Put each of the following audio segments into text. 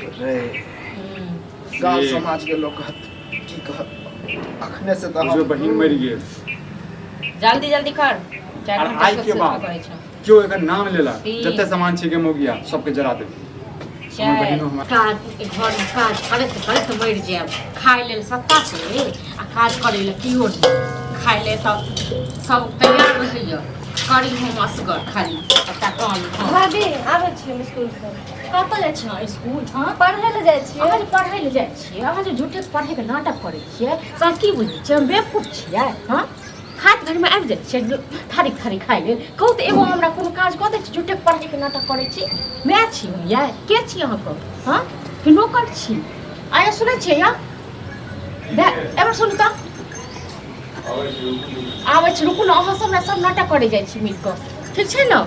रे गांव समाज के लोग की कहत अखने से त जो बहिन मरि गेल जल्दी जल्दी कर और आई के बाद क्यों एकर नाम लेला जते सामान छै के मोगिया सबके जरा दे हमर बहिनो हमर काज घर में काज करत करत मर जाब खाइ लेल सत्ता से आ काज करे ले कियो नहीं खाइ ले त सब तैयार रहइय करी हम असगर खाली एकटा काम भाभी आबै छी स्कूल से कतऽ जाइ छी स्कूल हां पढ़ै ले जाइ छी अहाँ जे पढ़ै ले जाइ छियै अहाँ जे झूठे पढ़ै के नाटक करै छियै सब की बुझै छियै हम बेवकूफ छियै हां खाइत घरमे आबि जाइ छियै थारी थारी खाइ लेल कहू तऽ एगो हमरा कोनो काज कऽ दै छी झूठे पढ़ै के नाटक करै छी मैं छी यै के छी अहाँके हां कि नौकर छी आया सुनै छियै या एबर सुनू तऽ आबै छी रुकू ने अहाँ सब नाटक करै जाइ छी मिल कऽ ठीक छै ने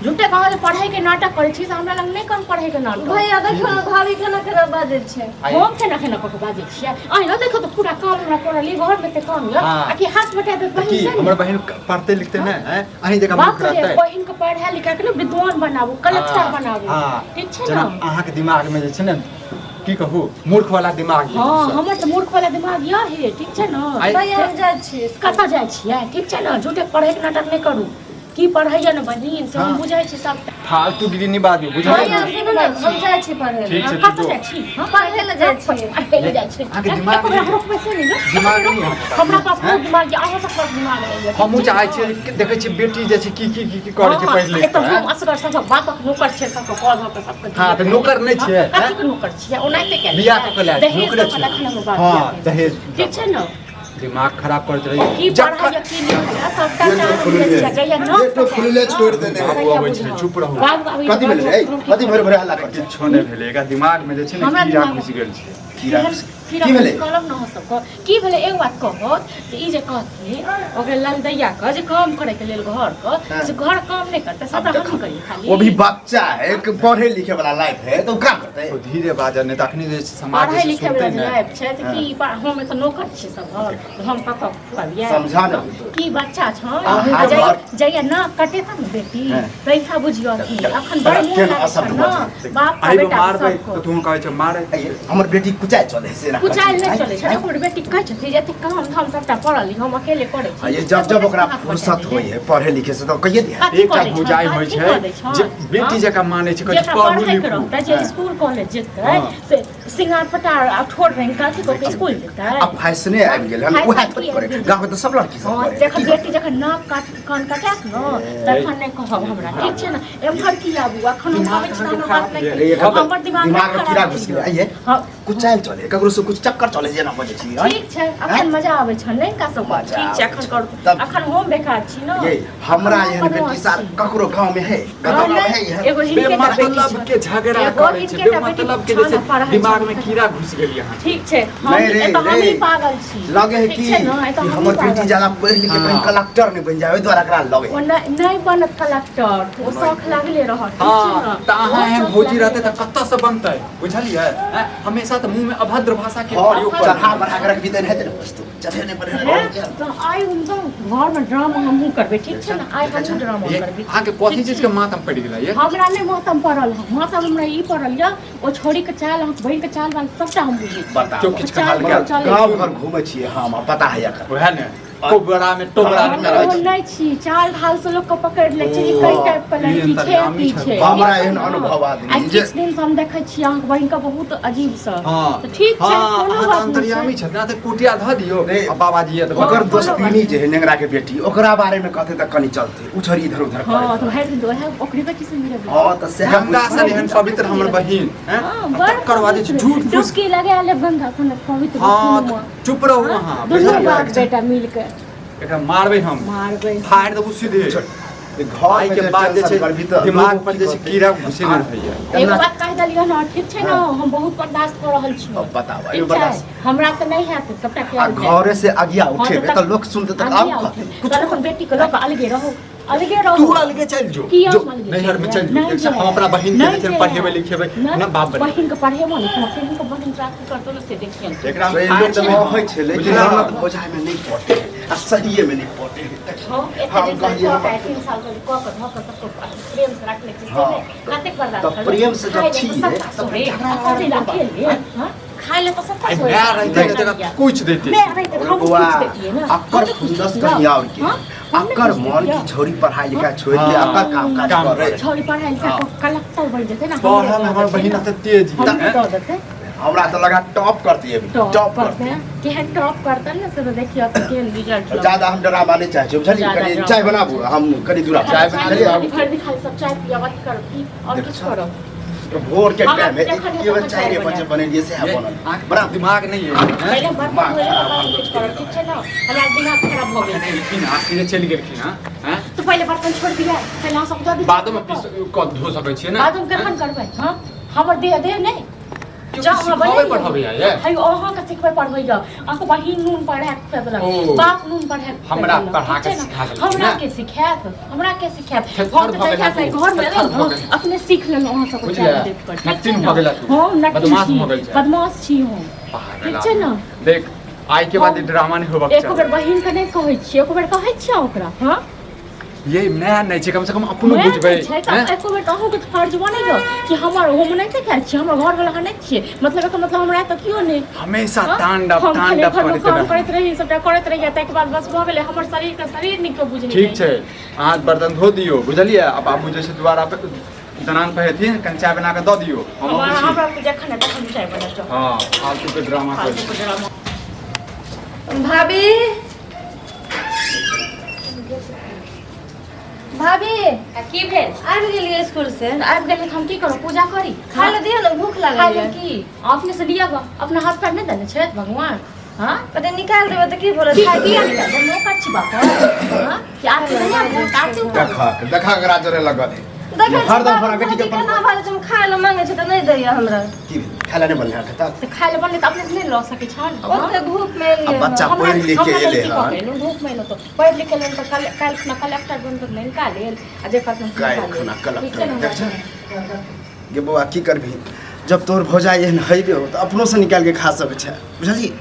झूठे कहाँ पढ़ाई के नाटक करे छी हमरा लग नहीं कर पढ़ाई के नाटक भैया देखो भाभी केना केना बाजै छै हम केना केना कऽ बाजै छियै अहाँ देखो तो पूरा काम हमरा कर ली घर में ते काम य आकि हाथ बटा दे बहिन से हमर बहिन पढ़ते लिखते नै हैं अहीं जगह मुख रहतै बहिन के पढ़ा लिखा के विद्वान बनाबू कलेक्टर बनाबू ठीक छै ना अहाँ के दिमाग में जे छै ने की कहू मूर्ख वाला दिमाग हां हमर त मूर्ख वाला दिमाग य हे ठीक छै ना भैया जाइ छी कतऽ जाइ छियै ठीक छै ना झूठे पढ़ाई के नाटक नहीं करू की पढ़ैया न बहिन से हम बुझै छी सब फालतू गिरी नहीं बाजू बुझलियै भैया सुनू ने हम जाइ छी पढ़ै ठीक छै कतऽ जाइ छी हां पढ़ै ले जाइ छी पढ़ै ले जाइ छी आके दिमाग हमरा पैसे नहीं दिमाग नहीं हमरा पास बहुत दिमाग है अहाँ सब पास दिमाग नहीं है हमहू चाहै छी देखै छी बेटी जे छै की करै छै पढ़ि लिख के हम असगर सब बापक नौकर छै सब कॉल हो के सब हां त नौकर नहीं छियै कथि के नौकर छियै ओनाइते के बियाह कऽ लै नौकर छै हां दहेज ठीक छै न दिमाग खराब करत रही की पढ़ाई की नहीं सबटा जगह न ये तो खुलले छोड़ देने बाबू आबै छै चुप रहू कथि भेलै रे कथि भर हमरा हल्ला कर किछो नहि भेलै एकरा दिमाग में जे छै ने कीड़ा घुसि गेल छै कीड़ा की भेलै कलम न हो सबको की भेलै एक बात कहत कि ई जे कहथिन ओकरे ललदैया के जे काम करे के लेल घर के से घर काम नहीं करते सब हम करी खाली वो भी बच्चा है एक पढ़े लिखे वाला लायक है तो काम करते है धीरे बाजा ने तखनी जे समाज पढ़ाई से लिखे सुनते वाला ने लायक छै त की हम त नौकर छी सब हम कतऽ पढ़िए समझा ना की बच्चा छ जइया ना कटे त न बेटी पैसा बुझियो की अखन बड़ मोन लागै बाप का बेटा मारबै त तू कहै छ मारै हमर बेटी कुचाय चले से कुछ आइल नहीं चले छै हमर बेटी कहै छथि जे काम धाम सबटा पढ़ल हम अकेले करे छी ये जब ओकरा फुर्सत होय है पढ़े लिखे से तो कहिए दिया एकटा बुझाइ होय छै जे बेटी जका माने छै कहै पढ़ू लिखू जे स्कूल कॉलेज जेतै से सिंगार पटार आ ठोर रंग का के स्कूल जेतै अब फैशने आबि गेल हम उहे थोड़ी करे गांव में तो सब लड़की सब करे जखन बेटी जखन नाक काट कान काटत न तखन नहीं कहब हमरा ठीक छै न एम्हर की आबू अखन हम आबै छी न बात नहीं करी हमर दिमाग में कीड़ा घुस गेल आइए कुचाल चले ककरो से कुछ चक्कर चले जेना बजे छी ठीक छै अखन मजा आबै छ नहीं का सब ठीक छै अखन करू अखन हम बेकार छी न ये हमरा एहन बेटी सार ककरो गांव में है गांव में है एगो हिनके मतलब के झगड़ा करे छै मतलब के जैसे दिमाग में कीड़ा घुस गेल यहाँ ठीक छै हम ही पागल छी लगे है कि हमर बेटी ज्यादा पढ़ लिख के बन कलेक्टर नहीं बन जावे द्वारा एकरा लगे ओ नहीं बनत कलेक्टर ओ शौक लागले रहत ठीक छै न त अहाँ एहन भोजी रहते त कत्ता से बनतै बुझलियै हमेशा त मुंह में अभद्र भाषा के प्रयोग कर चढ़ा बढ़ा के रख भी देने है तेरे वस्तु चढ़े नहीं पड़े तो आई हम घर में ड्रामा हमहू करबे ठीक छै न आई हम ड्रामा करबे अहाँ के कथि चीज के मातम पड़ गेल ये हमरा नहीं मातम पड़ल मातम हमरा ई पड़ल या ओ छोड़ी के चाल हम बहिन के चाल वाल सबटा हम बुझी बताओ किछ कहल के गांव घर घूमे छिए हम पता है एकर ओहे ने कोबरा में टोबरा में करबै छी नहीं छी चाल ढाल से लोग को पकड़ ले छै कई टाइप के लड़की छै पीछे हमरा एहन अनुभव आदमी जे दिन हम देखै छी अहाँ के बहिन के बहुत अजीब स तो ठीक छै कोनो बात अंतर्यामी छै ना त कुटिया ध दियो आ बाबाजी त ओकर दोस्तिनी जे है नेंगरा के बेटी ओकरा बारे में कहते त कनी चलते उछरी इधर उधर करे हां तो है दो है ओकरी बेटी से मिले हां त से गंगा से एहन पवित्र हमर बहिन हैं करवा दे छै झूठ डुबकी लगा ले गंगा से पवित्र हां चुप रहो वहां दोनों बाप बेटा मिल के एकरा मारबै हम मारबै फाड़ देबो सीधे घर के बाद जे छै दिमाग पर जे छै कीड़ा घुसे न रहैया एगो बात कह दलियो न ठीक छै न हम बहुत बर्दाश्त कर रहल छी अब बताओ ये बर्दाश्त हमरा त नहीं हैत सबटा के घरे से आगिया उठेबे त लोग सुनते त अब कुछ अपन बेटी के लोग अलगे रहो तू अलगे चल जो नैहर में चल जो हम अपना बहिन के जे पढ़ेबे लिखेबे ना बाप बहिन के पढ़ेबो न बहिन के बहिन रात करतो न से देखियन एकरा लोग त होय छै लेकिन ननद बोझाय में नहीं पड़ते सही में नहीं पटे हम कहलिए हम 3 साल के क सबको प्रेम से रखने के हाँ। कते बर्दाश्त तो प्रेम से जब छी खाए ले तो सब आई मैं रहते कुछ देती मैं रहते हम बुआ कुछ देती है ना अक्कर खुंदस कहीं और के अक्कर मन की छोरी पढ़ाई लिखाई छोड़ के हाँ। अक्कर काम काज काम करे छोरी पढ़ाई लिखाई कलेक्टर बन जेते ना पढ़ा में हमार बहिन त तेज हम है तो देते हमरा तो लगा टॉप करती है टॉप करते हैं कि हम टॉप करते हैं ना सर देखिए आप के रिजल्ट ज्यादा हम ड्रामा नहीं चाहिए बुझलिए ज्यादा कनी ड्रामा। चाय बनाबू हम कनी दूर चाय बना लिए हम घर दिखाई सब चाय पिया बात कर की और कुछ करो भोर के हाँ, टाइम में देखा नहीं केवल तो चाय रे बना। बजे बने लिए से है बनल आंख बड़ा बड़ा दिमाग नहीं है पहले बात कुछ करो ठीक है ना हमारा दिमाग खराब हो गया लेकिन आखिर चली गेलखिन हां तो पहले बर्तन छोड़ दिया पहले हम सब दो बादो में पीस क धो सकै छियै ना बाद में ग्रहण करबै हां हमर दे नहीं जा सिखाबै पढ़बै ये हाय ओहा का सिखबै पढ़बै ग आको बहिन नून पढ़ा के देलक ओ। बाप नून पढ़ा के हमरा देलक, पढ़ा के ठीक छै सिखा ना? देलक हमरा ना। के सिखायत हमरा के सिखायत थेथर हम तो भऽ गेला देखा तू, घर में थेथर भऽ रह गेला। अपने सीख लेलहुं अहाँ सब बुझलियै? चाय देख कर नट्टिन भऽ गेला तू। हम बदमाश भऽ गेल छै। बदमाश छी हम ठीक छै ना देख आइ के बाद ड्रामा नहीं होबक एको बेर बहिन के नहीं कहै छियै एको बेर कहै छियै ओकरा हां ये मैं नहीं छै कम से कम अपनो बुझबै एको बेर अहूँ के फर्ज बनेगा कि हमर हम नहीं देखै छियै हमर घर वाला नहीं छियै मतलब एकर मतलब हमरा त कियो नहीं हमेशा हाँ? तांडव हम खाली तांडव घर में काम करैत करैत रही सबटा करैत रही तै के बाद बस भऽ गेलै हमर शरीर के शरीर निक के बुझै ठीक छै हाथ बर्तन धो दियो बुझलियै अब बाबू जे छै दोबारा पे दनान पे हेथिन कनि चाय बना के दऽ दियो हम अबै छी हमरा के जखन है तखन चाय बना हां फालतू के ड्रामा कर भाभी भाभी की भेल आबि गेलियै स्कूल से आबि गेलै हम की करू पूजा करी खाय ले दियो ना भूख खाय लागल ले है की अपने से लिया गो अपना हाथ पैर नहीं देने छै भगवान हां कते निकाल देबै तऽ की बोलत की खाय दिया दिया नहीं नो काची बात हां क्या काची देखा के राजरे लगल है देखै हरदम हमरा बेटी के केना भाले तुम खाय ले मांगे छै तऽ नहीं दैया हमरा की खाला नहीं बनला था तो खाय ले बनले त अपने से नहीं ल सकै छन ओते धूप में अब लिए बच्चा पढ़ लिख के एले हन धूप में तो पढ़ लिख के तो कल ना कलेक्टर बन तो नहीं का लेल आ जे खत्म काय खाना कलेक्टर गे बउआ की करबी जब तोर भौजाई एहन हइबे हो तो अपनों से निकाल के खा सकै छै बुझली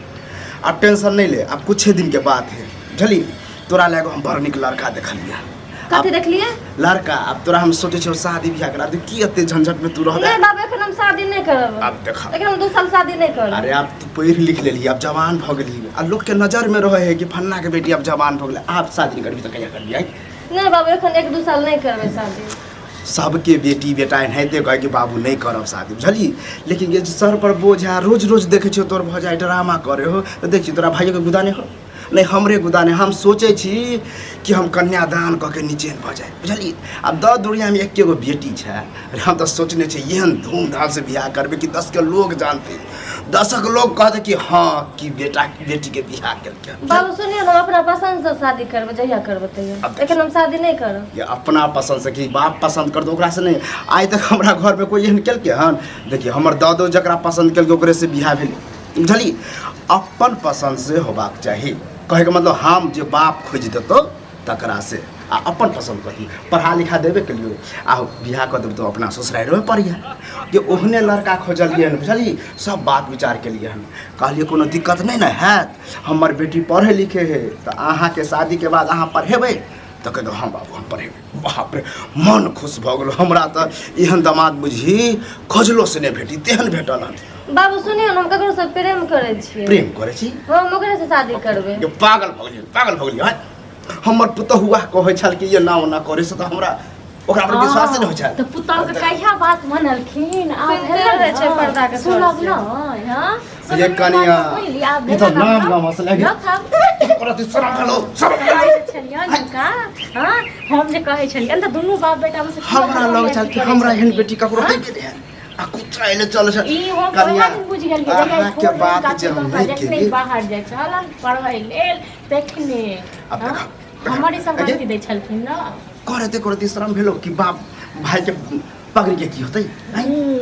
अब टेंशन नहीं ले अब कुछ दिन के बात है बुझली तोरा लेगो हम बड़ नीक लड़का देखलिया कथि देखलिए लड़का अब तोरा हम सोचे छौ शादी बियाह करा दू की एते झंझट में तू रहबे नहीं बाबू एखन हम शादी नहीं करब अब देखा एखन हम 2 साल शादी नहीं करब अरे अब तू पढ़ लिख लेली अब जवान भ गेली आ लोग के नजर में रहे है कि फन्ना के बेटी अब जवान भ गेले आप शादी करबी त कहिया करबी नहीं बाबू एखन 1-2 साल नहीं करबै शादी सबके बेटी बेटा एनाहिते कहे कि बाबू नहीं करब शादी बुझली लेकिन ये सर पर बोझ है रोज रोज देखे छियो तोर भौजाई ड्रामा करे हो तो देखियो तोरा भाइयों के गुदाने हो नहीं हमरे गुदाने हम सोचे छी कि हम कन्यादान कऽ के नीचे भऽ जाए बुझली अब दस दुनिया में एके गो बेटी छै अरे हम तो सोचने छी एहन धूमधाम से बियाह करबे कि 10 के लोग जानते 10 के लोग कहते कि हाँ कि बेटी के बियाह केलकै बाबू सुनियो ना अपना पसंद से शादी करबै जहिया करबै तहिया अब देखिए। एखन हम शादी नहीं करब ये अपना पसंद से कि बाप पसंद कर दो ओकरा से नहीं आज तक हमरा घर में कोई एहन केलकै हन देखिए हमर दादो जकरा पसंद केलकै ओकरे से बियाह भेलै बुझली अपन पसंद से होबाक चाही कहे के मतलब हम जे बाप खोज देतो तकरा से आ अपन पसंद करी पढ़ा लिखा देबे के लिए आ बियाह कर देब तो अपना ससुराल में पढ़िए कि ओहने लड़का खोजलिए हन बुझली सब बात विचार के लिए हन कहलिए कोनो दिक्कत नहीं ना हैत हमर बेटी पढ़े लिखे है तो अहाँ के शादी के बाद अहाँ पढ़ेबै तो कहते हाँ बाबू हम पढ़ेबै बाप रे मन खुश भऽ गेल हमरा तो एहन दामाद बुझी खोजलो से नहीं भेटी तेहन भेटल हन बाबू सुनियो ना हम ककरो से प्रेम करै छियै प्रेम करे छी हम ओकरे से शादी करबै ये पागल भऽ गेलियै हमर पुतहुआ कहै छल कि ये ना ओना करे से तो हमरा ओकरा पर विश्वास नहीं होइ छल तो पुतौह के कहिया बात मनलखिन आब सुनते रहै छै पर्दा के सुनब तौर न हां ये कनिया ये तो नाम गाम से लगे करत शरम भेलो हम जे कहै छलियै त दुनू बाप बेटा में से हमरा लग छल कि हमरा एहन बेटी ककरो हेबे नहीं आ कुछ आइले चल छ ई हम कनिया बुझ गेलियै अहाँ के बात जे हम नहीं केली बाहर जाय छलन पढ़ै लेल तखने अब देखा हमरे सब गलती दै छलखिन न करते शरम भेलो कि बाप भाई के पगड़ी के की होतै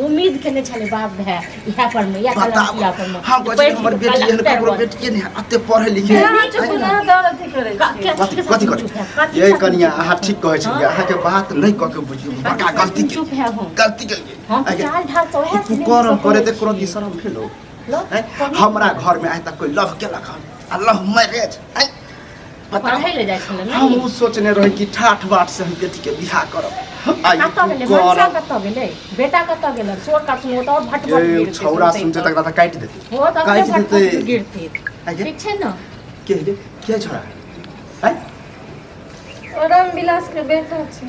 उम्मीद केने छले बाप भाई इहा पर में या कलम पर में हम कहै हमर बेटी एहन ककरो बेटी के नहीं अते पढ़े लिखे ना दौड़ अथी करै छियै कथी ये कनिया अहाँ ठीक कहै छी अहाँ के बात नहीं कह के बुझियो बड़का गलती के चुप है हम गलती के हम चाल ढाल तो है तू करम करे ते करो दी शरम भेलो हमरा घर में आइ तक कोई लव केलक हन आ लव मैरिज पढ़ै ले जाइ छलै हम उ सोचने रही कि ठाठ बाट से हम बेटी के बियाह करब आई कतऽ गेलै मनसा कतऽ गेलै बेटा कतऽ गेलै सोर का सुनो तो भट भट ये छौरा सुनते तक त काटि देते हो त काटि भट देते भट गिरते आगे ठीक छै न के रे के छोरा है राम विलास के बेटा छै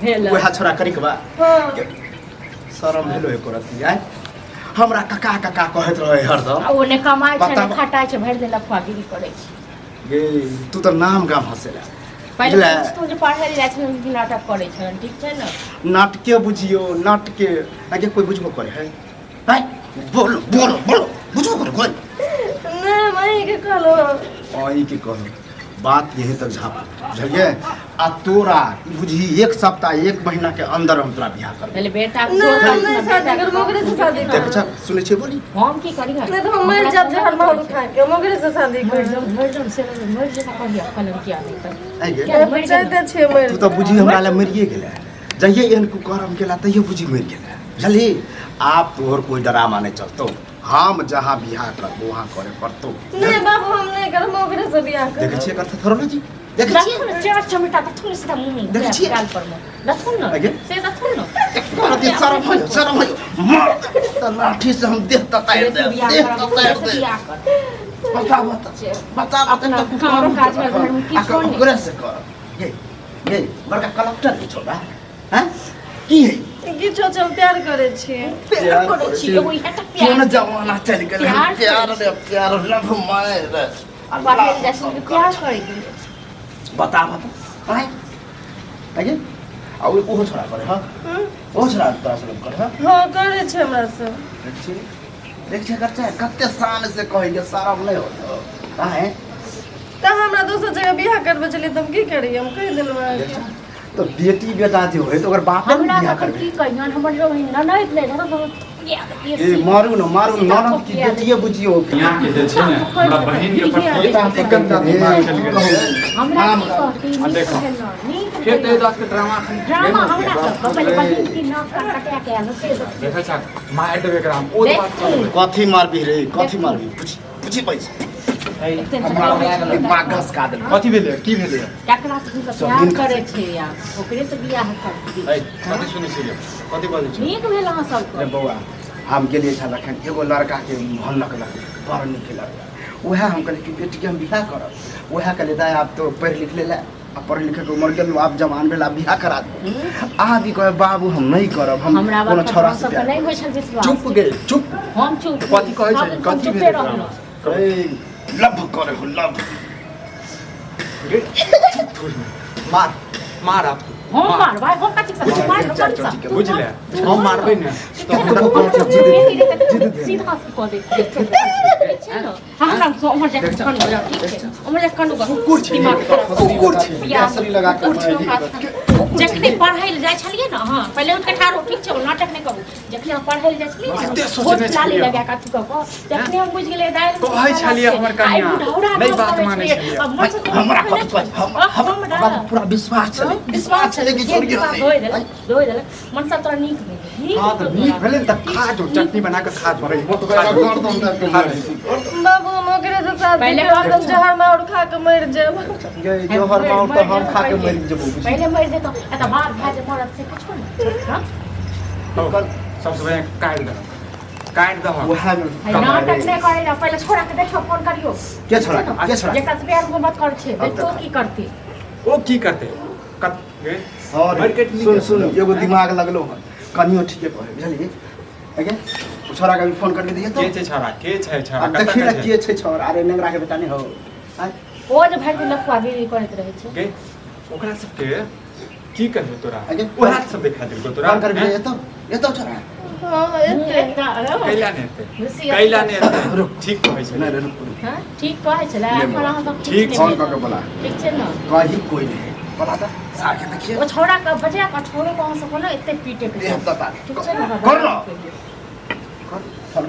भेल ओहा छोरा करी के बा हाँ शरम भेलो एको रति आइ हमरा कका कका कहैत रहे हरदम आ ओने कमाइ छै बताब। ने खटाइ छै भरि दिन लफागिरी करै छै गे तू त नाम गाम हसेला पहिले बुझले? तू जे पढ़ै ले जाइ छलै कि नाटक करै छलै ठीक छै न नाटके बुझियो नाटके आगे कोई बुझबो करे है है बोलो बोलो बोलो बुझबो करे कोई नहीं वही के कहलो आई के कहो बात यहीं तक झाप बुझलिए आ तोरा बुझी एक सप्ताह एक महीना के अंदर हम तोरा बियाह करब पहिले बेटा नहीं हम नहीं शादी कर मोगरे से शादी देख कर छ सुनै छै बोली हम की करी नहीं तो हम मर जाब जहर मार खा के मोगरे से शादी कर मर जाऊँ से मर जाता कहिया कलम किया नहीं कर आइ गे क्या मर पंचायत छे मर तू त बुझी हमरा ले मरिए गेलै जहिए एहन कुकरम केला तहिए बुझी मरि गेलै बुझली आप तोहर कोई डरामा नहीं चलतो हम जहाँ बियाह करबो वहाँ करे पड़तो नहीं बाबू हम नहीं कर मोगरे से बियाह कर देखे छियै करते थोड़ा ना जी देखे छियै देखो ना चार चमटा तो थोड़ी सीधा मुंह में देखै छियै? गाल पर में देखो ना आगे? से देखो ना करती शरम भयो मार त लाठी से हम देह तताएर दे देह तताएर दे बता बता अपना काम काज में घर में की कोनी करे से कर ये बड़का कलेक्टर की छोड़ा हैं की है किछो चल प्यार करे छे प्यार करै छी ओही हटा केना प्यार जमाना चल गेल प्यार लभ मार पढ़े जैसे कि प्यार करे बता हैं आगे आ ओ छोड़ा करे हां ओ छोड़ा तोरा से कर हां हां करे छे हमरा से देख छै करते कते शान से कहिए शरम नहीं होतो काहे त हमरा दोसर जगह बियाह करबे चली तुम की करी हम कह देलवा तो बेटी बेटा जे होय तो ओकर बाप ने हमरा बियाह तखन करबे की कहियन हमर जो ननद ले न तो ए मारू न ननद की बेटिए बुझियो यहाँ के जे छै ने हमरा बहिन के पठोता गंदा दिमाग चल गेल हमरा की कहती आ नी देखो। कहलो फेर ते दास के ड्रामा ड्रामा हमरा तो पहले बहिन की नाक कटा के आलो से देखै छ मार देबे एकरा हम ओ बात चल कथी मारबी रे कथी मारबी बुझी पैसा दिमाग घस का दे कथी भेलै की भेलै एकरा से प्यार करे छै यार ओकरे से बियाह करती ए कथी सुनै छी कथी बोलै छी नीक भेल अहाँ सब रे बौआ हम गेलिए छल एखन एगो लड़का के भनक लग बड़ नीक लड़का वएह हम कहलिए कि बेटी के हम बियाह करब वएह कहलिए दाई आप तो पढ़ लिख ले आ पढ़ लिख के उम्र गेल आप जवान भेल आप बियाह करा दे अहाँ भी कहे बाबू हम नहीं करब हम हमरा कोनो बात छौड़ा पर से सब प्यार नहीं होय छल विश्वास चुप गए चुप हम चुप कथी कहै छै कथी चुपे भेलै रहलहुँ ए लव करे हो लव मार मार आप हम मार भाई हम कथी से मार न कर सा बुझले हम मारबै ने तो हमरा सीधा कह दे ठीक छै न हमरा सो हमर जे कन हो ठीक छै हमर जे कन हो दिमाग कुकुर छै केसरी लगा के जखने पढ़ै ले जाइ छलिए न हां पहिले उनके ठारो ठीक छै नाटक नहि करू जखने हम पढ़ै ले जाइ छलिए कते न सोचने लाली छलियै। लगा के तू कह जखने हम बुझ गेलै दाइ कहै छलियै हमर कन्या, नहि बात मानै छलियै। हमरा कथी कहै हमरा पूरा विश्वास छै विश्वास छै कि छोड़ गेल दोय देलक मन सब तोरा नीक भेल हाँ तो नीक भेलै न त खा जो चटनी बना के खा पड़ै मत बाबू हम ओकरे से शादी पहले करब हम जहर मार खा के मर जाब जोहर माउर तो हम खा के मर जेबो पहले मर जेतो एता बात भए जे मरद से कुछ न हां सबसे पहिले काट दह वह नाटक नहीं करे ना पहले छोड़ा के देखो फोन करियो के छोड़ा के छोड़ा जेकरा से प्यार मोहब्बत कर छे देखो की करती ओ की करते कत गे और मार्केट सुन सुन एगो दिमाग लगलो हन कनियो ठीके कहे बुझलिए आगे छोरा के भी फोन करके दिए तो के छै छौरा के छै छौरा अब देखी ना के छै छोरा अरे नेंगरा के बेटा नहीं हो आय ओ जे भरि दिन लफुआ गिरी करत रहे छे के ओकरा सबके की करबे तोरा आगे ओहा सब देखा देलको तोरा फोन करके ये तो छोरा हां एते कैला ने एते कैला ने एते ठीक कहै छै नहीं रुक हां ठीक कहै छले अपन अहाँ सब ठीक फोन करके बोला ठीक छै न कहीं कोई नहीं बोला था सार के देखिए ओ छोड़ा का बजा का छोड़ो को हम सब ना एते पीटे के देह तता ठीक छै न कर लो कर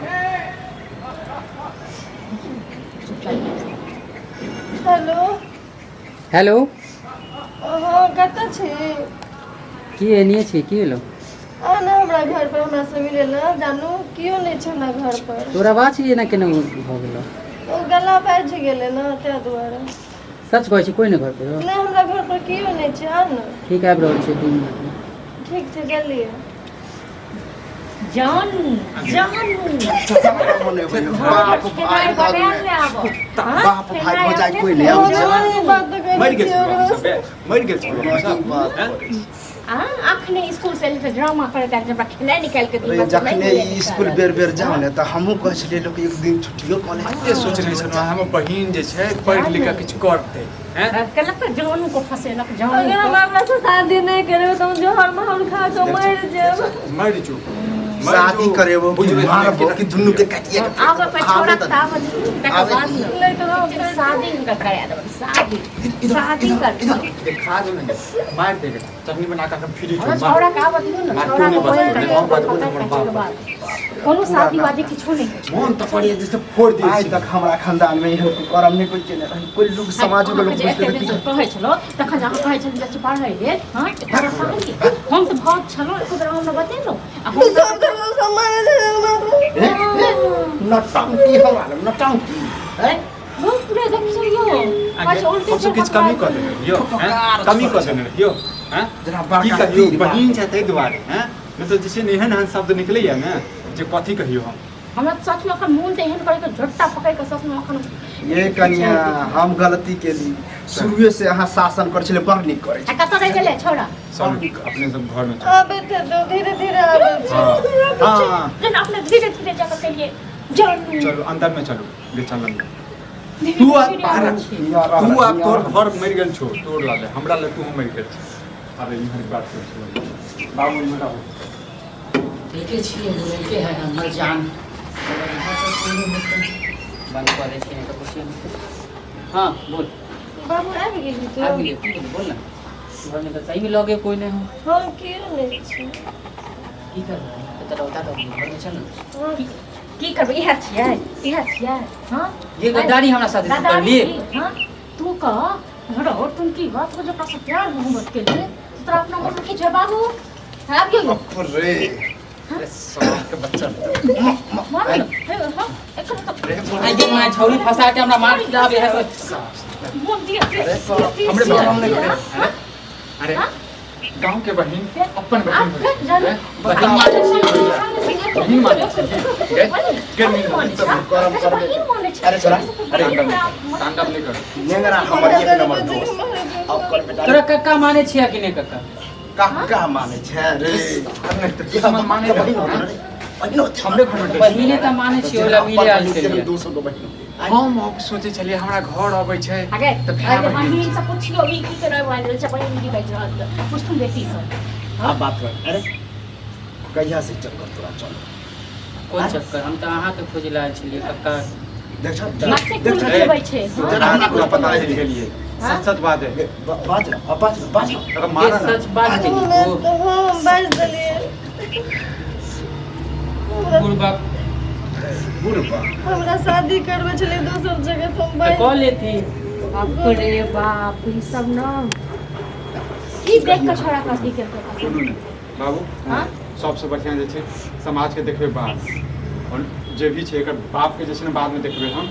हेलो हेलो हां कत छै की एनिए छी की भेलो आना हमरा घर पर हमरा से मिले ला जानू कियो नहीं छै हमरा घर पर तोरा आवाज एना केना भ गेलो ओ गला बाजि गेलै ना तै दुआरे सच कहै छी कोई नहीं घर पे हो नहीं हमरा घर पर कियो नहीं छै आ न ठीक आबि रहल छै 2 मिनट में ठीक छै जल्दी जान बाप भाई बाप भाई हो जाए कोई नहीं आबै छै बात तो कहि मरि गेल छै मरि गेल छै सब अखने स्कूल से एलियै ड्रामा करे त जब खेलै निकाल के अरे जखने ई स्कूल बेर जाओ ने त हमहू कहै छलियै लोग एक दिन छुट्टियो क ले एते सोचने छलहुँ हमर बहिन जे छै पढ़ि लिख के किछु करतै हैं कलक जानू को फसेलक अगर जानू हम अपना से शादी नहीं करे तो हम जोहर महल खा के मर जाब मरि जो शादी करे वो मारबो कि दुन्नु के काटिए आब पे छोड़ा त आब तक बाद नहीं तो हम शादी का कराया दो शादी कर खा दो ना मार देगा चटनी बना के फ्री हमरा छोड़ा का बतियो ना छोड़ा को बोल कोनो शादी वादी किछो नहीं मोहन त पड़िए जैसे फोड़ दी आज तक हमरा खानदान में एहन करम नहीं कोई केने रही कोई लोग समाज के लोग बुझते कहै छलो तखन जहाँ कहै छल जे पढ़ै रे हां हम त बहुत छलो एको बेर हमरा बतेलो आ हम सब तो सम्मान दे नटंकी हमरा नटंकी है हम पूरा देखियो पाछे उल्टी हम किछु कमी कर देने यो कमी कर देने यो हैं जरा की बड़का कहियो तीर बहिन छै तै दुआरे हैं नहीं तो जैसे एहन एहन शब्द निकलैया ना जे कथी कहियो हम हमरा सच में अखन मून त एहन करे के झट्टा पकड़ के सच में अखन ये कन्या हम गलती के ली शुरुए से अहाँ शासन कर छले बड़ निक करे आ कत रह गेले छोड़ा सब अपने सब घर में आबे थे तो धीरे आबे छै हां लेकिन अपने धीरे धीरे जाकर कहिए जानू चलो अंदर में चलो ले चलन तू आप तोर घर मर गेल छो तोड़ लाले हमरा ले तू मर गेल छ अरे इहर बात कर बाबू मेरा देखे छिए बोलके है हमर जान बंद कर दे छिए तो कुछ हां बोल बाबू आबि गेली तो आबि ले बोल ना घर में तो सही में लगे कोई नहीं हो हम कियो नहीं छी की कर तो उतार दो घर में चल ना की करबे इहा छियै हां ये गद्दारी हमरा साथ कर लिए हां तू का घरो तुम की बात को जो का प्यार मोहब्बत के लिए तोरा अपना मन के जवाब हो है क्यों रे अरे साला के बच्चा मार हां एक आई जे मैं छौरी फंसा के हमरा मार खिलावे है बोल दिया हमरे बहन ने करे अरे गांव के बहन अपन बहन बहन अरे छोरा अरे तांडव नहीं कर नेंगरा हमर एक नंबर दोस्त अब कर बेटा तोरा कक्का माने छिया कि नहीं कक्का काका माने छै रे हम माने बहिन होत रे बहिन होत हमरे घर में बहिने त माने छियो ओला मिले आल के लिए 200 गो बहिन हम अब सोचे चलिए हमरा घर आबै छै आगे त आगे बहिन से पूछियो ई की करे वाले छै बहिन की कहै छै कुछ तुम बेटी सब अब बात कर अरे कहिया से चक्कर तोरा चल कोन चक्कर हम त अहाँ के खोज लाल छलिए कक्का देख मासे कुछ देबै छै जरा हमरा को पता है गेलिए सच सच बात है बात अगर ये मारा ना सच बात है ओ हम बाज देलिए बुढ़बा बुढ़बा हमरा शादी करबे छले दोसर जगह तो हम त बाज कॉल लेती बाप रे बाप ई सब ना ई देख के छोड़ा का दी के सुनू ने बाबू हां सबसे बढ़िया जे छै समाज के देखबे बात और जे भी छै एकर बाप के जे छै ने बाद में देखबे हम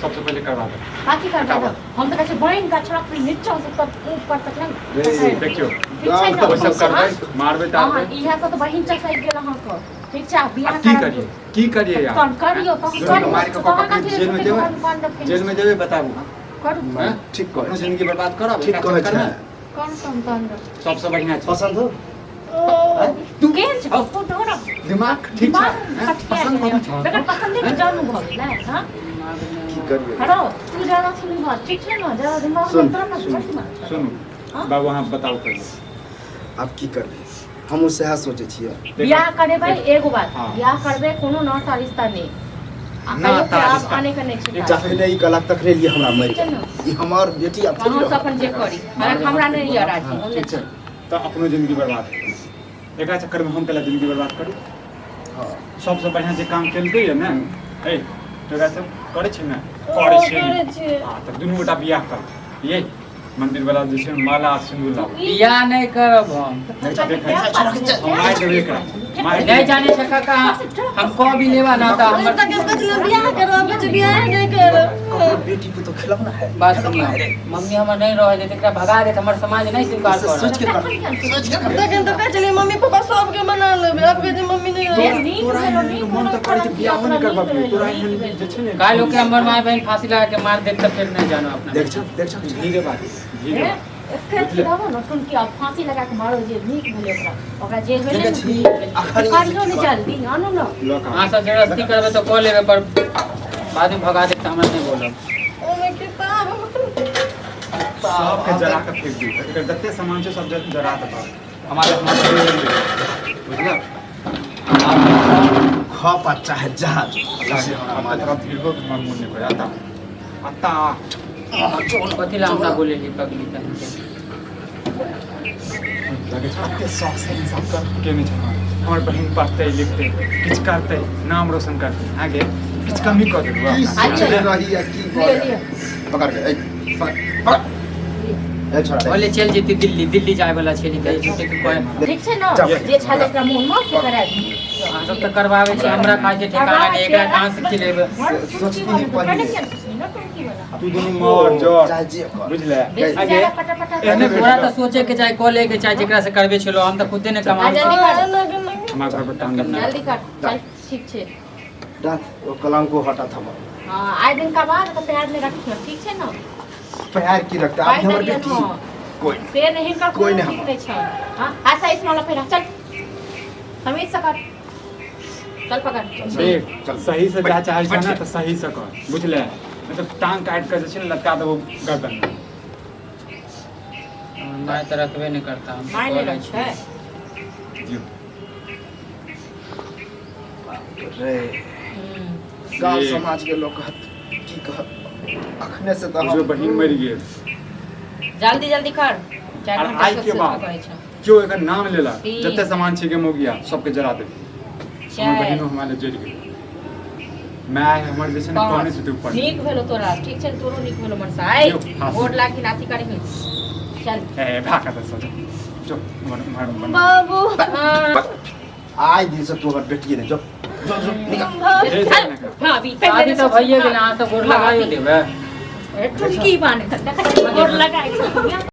सबसे पहले करवा दे बाकी कर दो हम तो कहते बहन का छोड़ा फिर नीचे से तक ऊपर तक नहीं देखियो पीछे ना वो सब करबै मारबे हां तारबे इहा से तो बहन चक साइड गेल हां को ठीक छै बियाह की करिए यार कौन करियो तो सुनो मार के कॉका जेल में देबे जेल में देबे बताबू करू हैं ठीक अपना कहै जिंदगी बर्बाद करब ठीक कहै छै कौन संतान सबसे बढ़िया छै पसंद हो तू केहन छ फोटो र दिमाग ठीक छै पसंद पसंद बेगर पसंद नहीं जानू भ गेलै हां की करिए हेलो तू जाना सुन भ ठीक छै ना जरा दिमाग सुन, में तरह ना सुनू बाबू अहाँ बताओ पहले अब की करबे हम सएह सोचे छियै बियाह करबे एगो बात हाँ। बियाह करबे कोनो नाता रिश्ता नहीं आ नाता कहियो कि आप रिश्ता। आने का नहीं छै जखने ई गलत तखने लिए हमरा मरि ठीक छै गेल ना ई हमर बेटी अब कहाँ से अपन जे करी अरे हमरा नहीं यार राजी हम ठीक छै तो अपनो जिंदगी बर्बाद एकरा चक्कर में हम केला जिंदगी बर्बाद करू हां सबसे बढ़िया जे काम केलकै है ना ए तोरा सब करे छै ना करे करे छै छियै हां त दुनू गोटा बियाह कर ये मंदिर वाला जे छै माला सिंदूर लाओ बियाह नहीं करब हम हम मार देबै एकरा नहीं जाने सका कहाँ हमको भी लेवा ना था हम तक बचले बियाह करवा बच बियाह नहीं कर बेटी को तो खिलौना है। बात सुनिए मम्मी हमार नहीं रह देते एकरा भगा देते हमार समाज नहीं स्वीकार कर सोच के कर। तक तो कह चली मम्मी पापा सब के मना लेबे अब के मम्मी नहीं रहे मन तो कर के बियाह नहीं करबा तोरा एहन जे छै ने काल के हमर माय बहन फांसी लगा के मार देत त फिर नहीं जानो अपना देख छ धीरे बात धीरे खिलाओ न तुम की अब फांसी लगा के मारो जे नीक भेले ओकरा जेल में देखै छी आखरी कारियो ने जल्दी आनो न लोक हां सब जबरदस्ती करबे तो कॉल लेबे पर बाद में भगा देते हमरा नहीं बोलब ओमे किताब सब के जरा के फेंक दी एकर जते सामान छै सब जरा के पास हमारे बुझला खप चाहे जहाज जैसे अब हमारा तेरा धीरे को मन नहीं को आता आता कथी ला हमरा बोले ली पगली का लगे छै के शौक से इंसान कर के नहीं छै हमर बहन पढ़ते लिखते किछ करते नाम रोशन करते आगे किछ कमी कर देबो की सोच रही है की बोल पकड़ के ए पकड़ ए छोड़ा बोले चल जेती दिल्ली जाए वाला छेली कहे छुटे के कोई ठीक छै न जे छले एकरा मोन में से करा दी हां सब त करवावे छै हमरा खाए के ठिकाना नहीं एकरा कहां से खिलेबे सोचती नहीं पड़ी तू दोनों मोर जोर चाहे जे कर बुझले आगे पटा एने पूरा तो सोचे के चाहे कॉले के चाहे जेकरा से करबे छलो हम त खुदे ने कमा जल्दी कर हमार घर पर टांग देना जल्दी कर चल ठीक छै डाल वो कलंक को हटा था हां आइ दिन का बाद तो पैर में रखियो ठीक छै न पैर की रखता आप हमर बेटी कोई पैर नहीं कर कोई नहीं नहीं छै हां ऐसा इस वाला पैर चल समीज सकर चल पकड़ देख सही से जा चाहे छै ना तो सही से कर बुझले मतलब टांग काट कर जे छै लटका देबो गर्दन मैं तो रखबे नहीं करता हम माय ले छै जी रे गांव समाज के लोग की कह अखने से तो जो बहिन मरि गेल जल्दी जल्दी कर और आई के बाद क्यों एकर नाम लेला जते सामान छै के मोगिया सबके जरा दे हमर बहिन हमारे जरि गेल मैं हमर जे छै ने कहने से तू ऊपर नीक भेलो तोरा ठीक छै तोरो नीक भेलो मनसा आई वोट लागी नाथी करी चल ए भाका दे सो जो मार बाबू आज दिन से तू अगर बेटी ने जो जो जो निकल हां अभी शादी तो भइए गेल हां तो गोर लगाइयो देबे ठुमकी बाने तक वोट लगाई